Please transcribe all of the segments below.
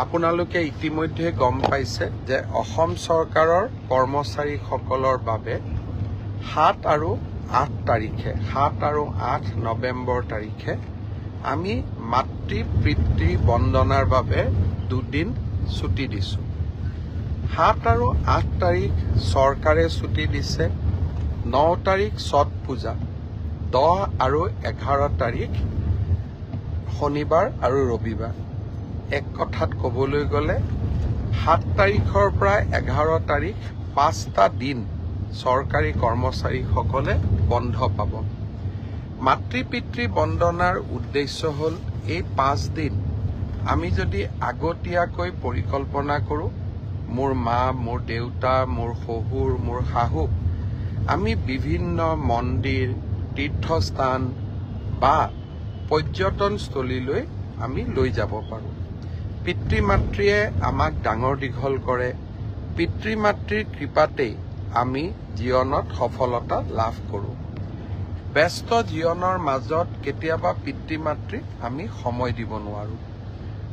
আপোনালোকে ইতিমধ্যে গম পাইছে যে অসম চৰকাৰৰ কৰ্মচাৰীসকলৰ বাবে 7 আৰু 8 তাৰিখে 7 আৰু 8 নৱেম্বৰ তাৰিখে আমি মাতৃ পিতৃ বন্দনাৰ বাবে 2 দিন ছুটি দিছো। 7 আৰু 8 তাৰিখ চৰকাৰে ছুটি দিছে। 9 তাৰিখ ছট পূজা, 10 আৰু 11 তাৰিখ শনিবাৰ আৰু ৰবিবাৰ। এক কথাত ক'বলৈ গ'লে 7 তাৰিখৰ পৰা 11 তাৰিখ 5টা দিন চৰকাৰী কৰ্মচাৰীসকলে বন্ধ পাব। মাতৃ পিতৃ বন্দনাৰ উদ্দেশ্য হ'ল এই 5 দিন আমি যদি আগতীয়াকৈ পৰিকল্পনা কৰোঁ, মোৰ মা, মোৰ দেউতা, মোৰ শহুৰ, মোৰ শাহুক আমি বিভিন্ন মন্দিৰ, তীৰ্থস্থান বা পৰ্যটনস্থলীলৈ আমি লৈ যাব পাৰোঁ। পিতৃ মাতৃয়ে আমাক ডাঙৰ দীঘল কৰে। পিতৃ মাতৃৰ কৃপাতেই আমি জীৱনত সফলতা লাভ কৰোঁ। ব্যস্ত জীৱনৰ মাজত কেতিয়াবা পিতৃ মাতৃক আমি সময় দিব নোৱাৰোঁ।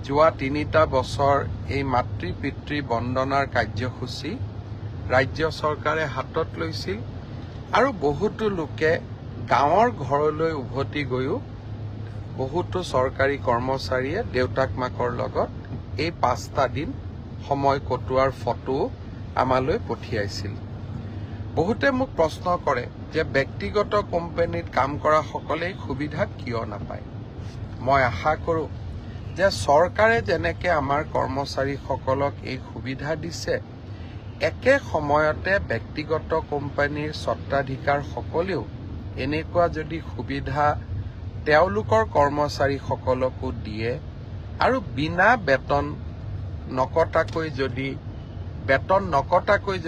যোৱা 3টা বছৰ এই মাতৃ পিতৃ বন্দনাৰ কাৰ্যসূচী ৰাজ্য চৰকাৰে হাতত লৈছিল আৰু বহুতো লোকে গাঁৱৰ ঘৰলৈ উভতি গৈও বহুতো চৰকাৰী কৰ্মচাৰীয়ে দেউতাক মাকৰ লগত এই 5টা দিন সময় কটোৱাৰ ফটো আমালৈ পঠিয়াইছিল। বহুতে মোক প্ৰশ্ন কৰে যে ব্যক্তিগত কোম্পানীত কাম কৰা সকলে সুবিধা কিয় নাপায়। মই আশা কৰোঁ যে চৰকাৰে যেনেকৈ আমাৰ কৰ্মচাৰীসকলক এই সুবিধা দিছে, একে সময়তে ব্যক্তিগত কোম্পানীৰ স্বত্বাধিকাৰসকলেও এনেকুৱা যদি সুবিধা তেওঁলোকৰ কৰ্মচাৰীসকলকো দিয়ে আৰু বিনা বেতন নকটাকৈ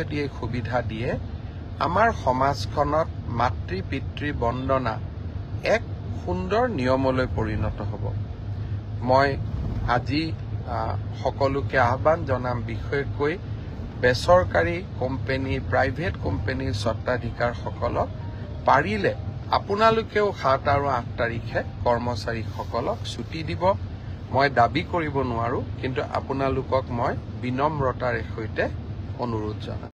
যদি এই সুবিধা দিয়ে, আমাৰ সমাজখনত মাতৃ পিতৃ বন্দনা এক সুন্দৰ নিয়মলৈ পৰিণত হ'ব। মই আজি সকলোকে আহ্বান জনাম, বিশেষকৈ বেচৰকাৰী কোম্পানী, প্ৰাইভেট কোম্পানীৰ স্বত্বাধিকাৰসকলক পাৰিলে আপোনালোকেও 7 আৰু 8 তাৰিখে কৰ্মচাৰীসকলক ছুটি দিব। মই দাবী কৰিব নোৱাৰো, কিন্তু আপোনালোকক মই বিনম্ৰতাৰে সৈতে অনুৰোধ জনাম।